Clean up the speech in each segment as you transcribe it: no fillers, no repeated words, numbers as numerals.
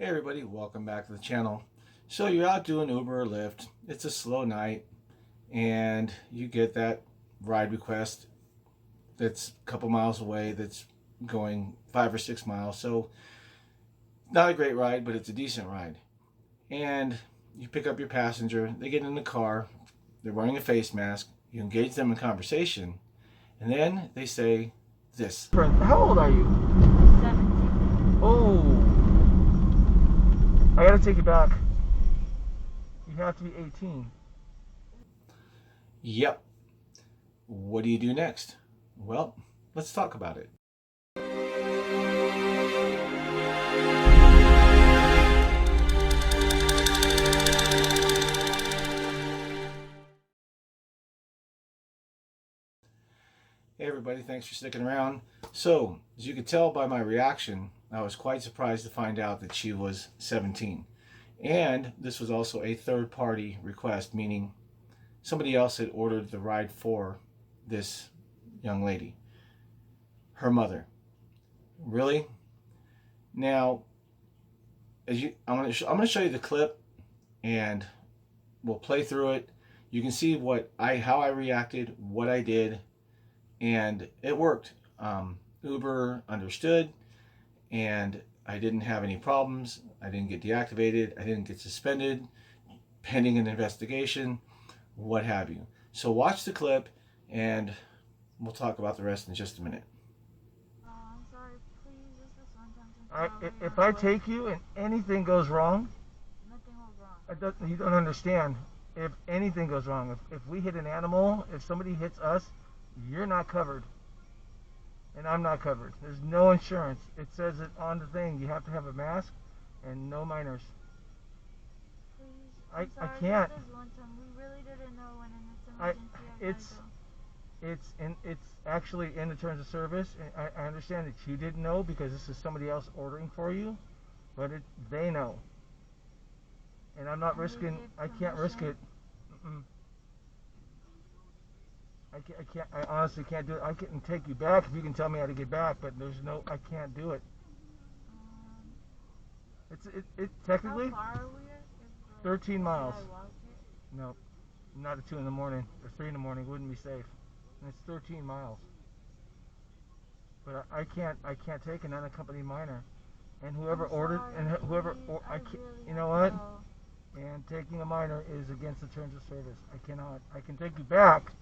Hey everybody, welcome back to the channel. So you're out doing Uber or Lyft, it's a slow night, and you get that ride request that's a couple miles away that's going 5 or 6 miles. So not a great ride, but it's a decent ride. And you pick up your passenger, they get in the car, they're wearing a face mask, you engage them in conversation, and then they say this. How old are you? 17. Oh, I gotta take it back. You have to be 18. Yep. What do you do next? Well, let's talk about it. Hey everybody, thanks for sticking around. So, as you could tell by my reaction, I was quite surprised to find out that she was 17. And this was also a third-party request, meaning somebody else had ordered the ride for this young lady. Her mother. Really? Now, I'm going to show you the clip, and we'll play through it. You can see how I reacted, what I did, and it worked. Uber understood, and I didn't have any problems. I didn't get deactivated. I didn't get suspended, pending an investigation, what have you. So watch the clip, and we'll talk about the rest in just a minute. I'm sorry, please, just this one time. If I take you and anything goes wrong, Nothing will wrong. you don't understand. If anything goes wrong, if we hit an animal, if somebody hits us, you're not covered. And I'm not covered. There's no insurance. It says it on the thing. You have to have a mask and no minors. Please, I sorry, can't. Just this one time. We really didn't know when in this emergency. It's actually in the terms of service. I understand that you didn't know because this is somebody else ordering for you, but they know. And I'm not risking. I can't risk it. I can't. I honestly can't do it. I can take you back if you can tell me how to get back, but I can't do it. It technically. How far are we? 13 miles. Should I walk it? No, not at 2 in the morning or 3 in the morning. Wouldn't be safe. And it's 13 miles. But I can't take an unaccompanied minor. And whoever ordered, and whoever, I can't, you know what? And taking a minor is against the terms of service. I cannot. I can take you back,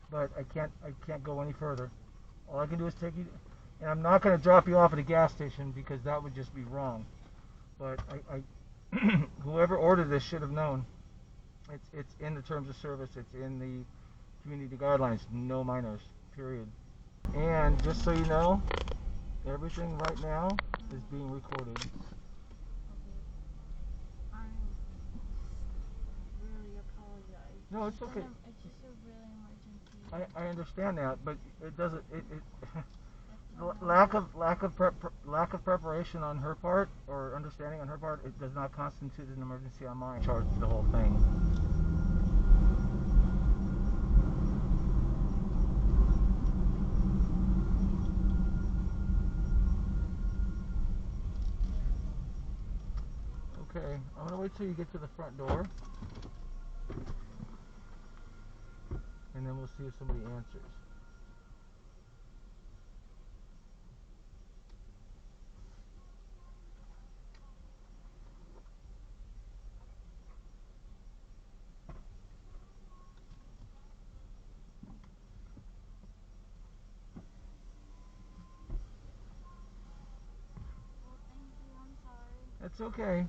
but I can't go any further. All I can do is take you, and I'm not going to drop you off at a gas station because that would just be wrong. But whoever ordered this should have known. It's in the terms of service. It's in the community guidelines. No minors. Period. And just so you know, everything right now is being recorded. Okay. I really apologize. No, it's okay. It's just a really emergency. I understand that, but it doesn't. Lack of preparation on her part or understanding on her part, it does not constitute an emergency on mine. Charge the whole thing. Okay, I'm gonna wait till you get to the front door, and then we'll see if somebody answers. Well, thank you. I'm sorry. That's okay.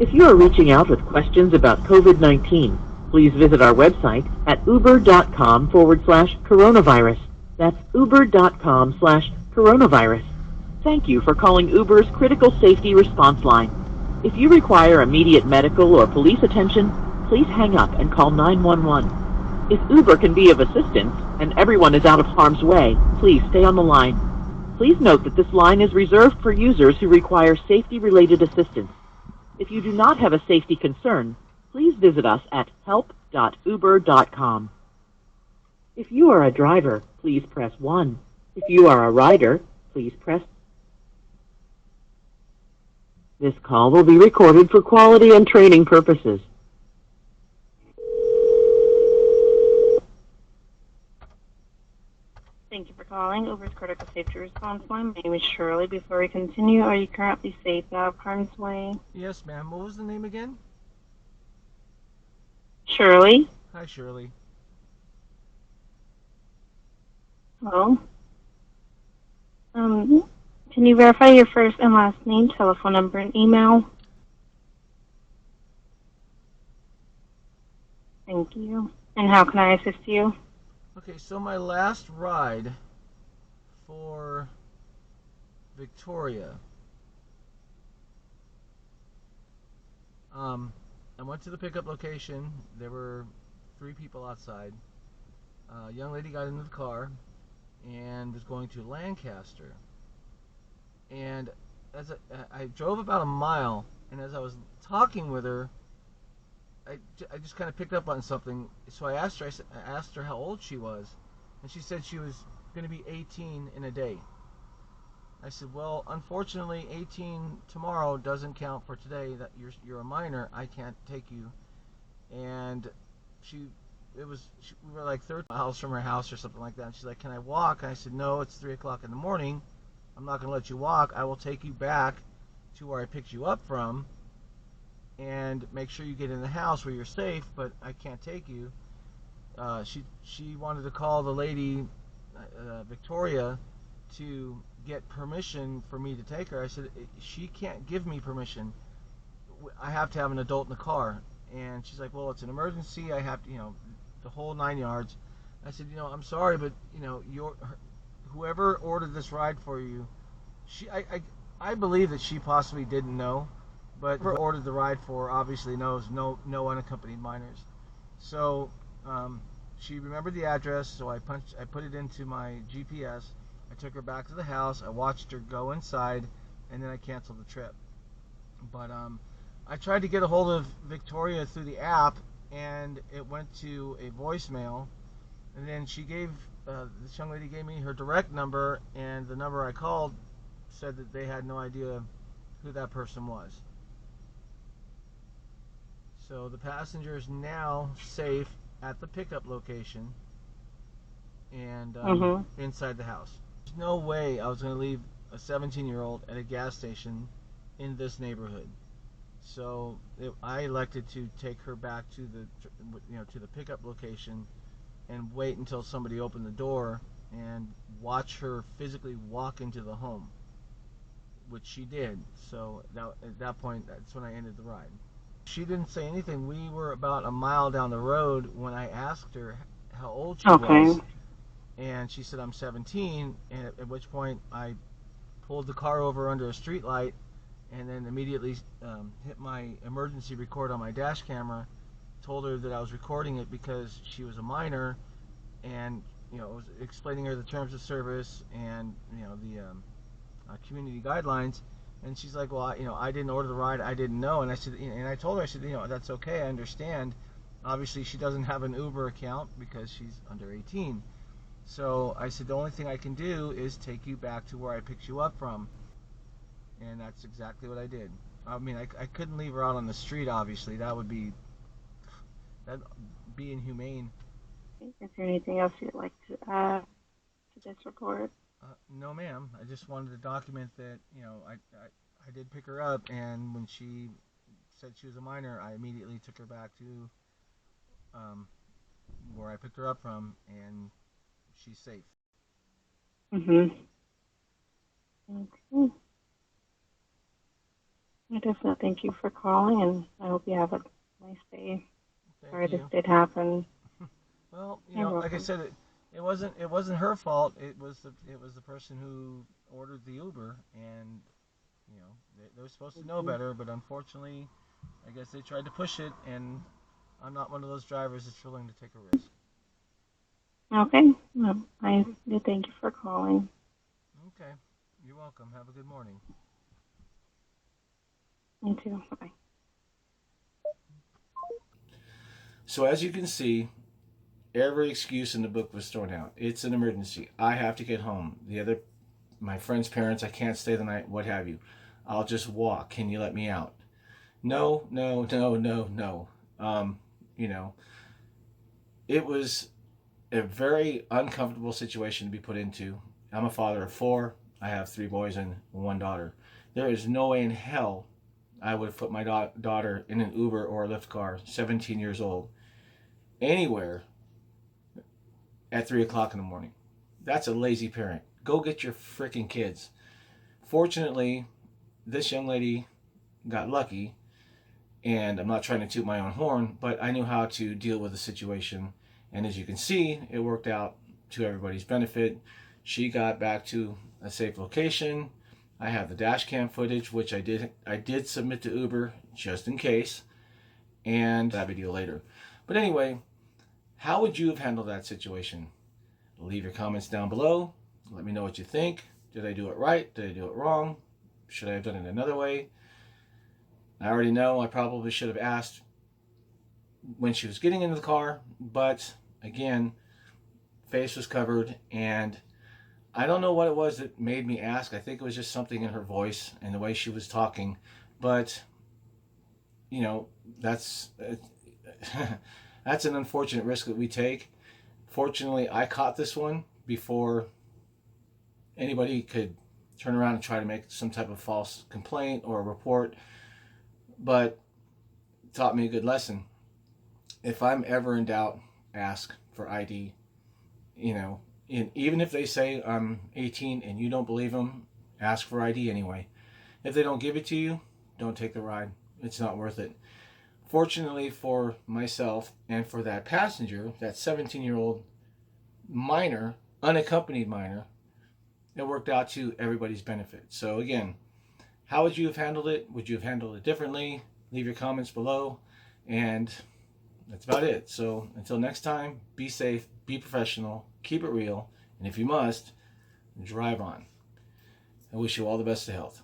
If you are reaching out with questions about COVID-19, please visit our website at uber.com/coronavirus. That's uber.com/coronavirus. Thank you for calling Uber's Critical Safety Response Line. If you require immediate medical or police attention, please hang up and call 911. If Uber can be of assistance and everyone is out of harm's way, please stay on the line. Please note that this line is reserved for users who require safety-related assistance. If you do not have a safety concern, please visit us at help.uber.com. If you are a driver, please press 1. If you are a rider, please press. This call will be recorded for quality and training purposes. Thank you for calling Uber's Critical Safety Response Line. My name is Shirley. Before we continue, are you currently safe out of harm's way? Yes, ma'am. What was the name again? Shirley? Hi, Shirley. Hello? Can you verify your first and last name, telephone number, and email? Thank you. And how can I assist you? Okay, so my last ride for Victoria, I went to the pickup location. There were 3 people outside. A young lady got into the car and was going to Lancaster. And as I drove about a mile, and as I was talking with her, I just kind of picked up on something. So I asked her how old she was, and she said she was going to be 18 in a day. I said, well, unfortunately, 18 tomorrow doesn't count for today. That you're a minor. I can't take you. And we were like 30 miles from her house or something like that. And she's like, can I walk? And I said, no, it's 3 o'clock in the morning. I'm not going to let you walk. I will take you back to where I picked you up from and make sure you get in the house where you're safe, but I can't take you. She wanted to call the lady, Victoria, to get permission for me to take her. I said, she can't give me permission. I have to have an adult in the car. And she's like, well, it's an emergency. I have to, the whole 9 yards. I said, I'm sorry, but, whoever ordered this ride for you, I believe that she possibly didn't know, but whoever ordered the ride for obviously knows no unaccompanied minors. So she remembered the address, so I put it into my GPS. I took her back to the house. I watched her go inside, and then I canceled the trip. But I tried to get a hold of Victoria through the app, and it went to a voicemail. And then this young lady gave me her direct number, and the number I called said that they had no idea who that person was. So the passenger is now safe at the pickup location and inside the house. There's no way I was going to leave a 17-year-old at a gas station in this neighborhood. So I elected to take her back to the pickup location and wait until somebody opened the door and watch her physically walk into the home, which she did. So at that point, that's when I ended the ride. She didn't say anything. We were about a mile down the road when I asked her how old she was, and she said, I'm 17, and at which point I pulled the car over under a street light and then immediately hit my emergency record on my dash camera, told her that I was recording it because she was a minor, and was explaining her the terms of service and the community guidelines. And she's like, well, I didn't order the ride, I didn't know. And I said, and I told her, I said, that's okay, I understand. Obviously, she doesn't have an Uber account because she's under 18. So I said, the only thing I can do is take you back to where I picked you up from. And that's exactly what I did. I mean, I couldn't leave her out on the street, obviously. That'd be inhumane. Is there anything else you'd like to add to this report? No, ma'am. I just wanted to document that, I did pick her up, and when she said she was a minor, I immediately took her back to where I picked her up from, and she's safe. Okay. I definitely thank you for calling, and I hope you have a nice day. Thank Sorry you. this did happen. Well, you You're know, like I welcome. said, it wasn't her fault. It was the person who ordered the Uber, and you know they were supposed to know better, but unfortunately, I guess they tried to push it, and I'm not one of those drivers that's willing to take a risk. Okay. Well, I do thank you for calling. Okay, you're welcome. Have a good morning. You too. Bye. So as you can see, every excuse in the book was thrown out. It's an emergency. I have to get home. My friend's parents, I can't stay the night, what have you. I'll just walk. Can you let me out? No, no, no, no, no. You know, it was a very uncomfortable situation to be put into. I'm a father of 4. I have 3 boys and 1 daughter. There is no way in hell I would have put my daughter in an Uber or a Lyft car, 17 years old, anywhere at 3 o'clock in the morning. That's a lazy parent. Go get your freaking kids. Fortunately, this young lady got lucky, and I'm not trying to toot my own horn, but I knew how to deal with the situation. And as you can see, it worked out to everybody's benefit. She got back to a safe location. I have the dash cam footage, which I did submit to Uber just in case, and that video later. But anyway, how would you have handled that situation? Leave your comments down below. Let me know what you think. Did I do it right? Did I do it wrong? Should I have done it another way? I already know I probably should have asked when she was getting into the car, but again, face was covered, and I don't know what it was that made me ask. I think it was just something in her voice and the way she was talking, but you know, that's that's an unfortunate risk that we take. Fortunately, I caught this one before anybody could turn around and try to make some type of false complaint or a report, but it taught me a good lesson. If I'm ever in doubt, ask for ID. You know, even if they say I'm 18 and you don't believe them, ask for ID anyway. If they don't give it to you, don't take the ride. It's not worth it. Fortunately for myself and for that passenger, that 17-year-old minor, unaccompanied minor, it worked out to everybody's benefit. So again, how would you have handled it? Would you have handled it differently? Leave your comments below, and that's about it. So until next time, be safe, be professional, keep it real, and if you must, drive on. I wish you all the best of health.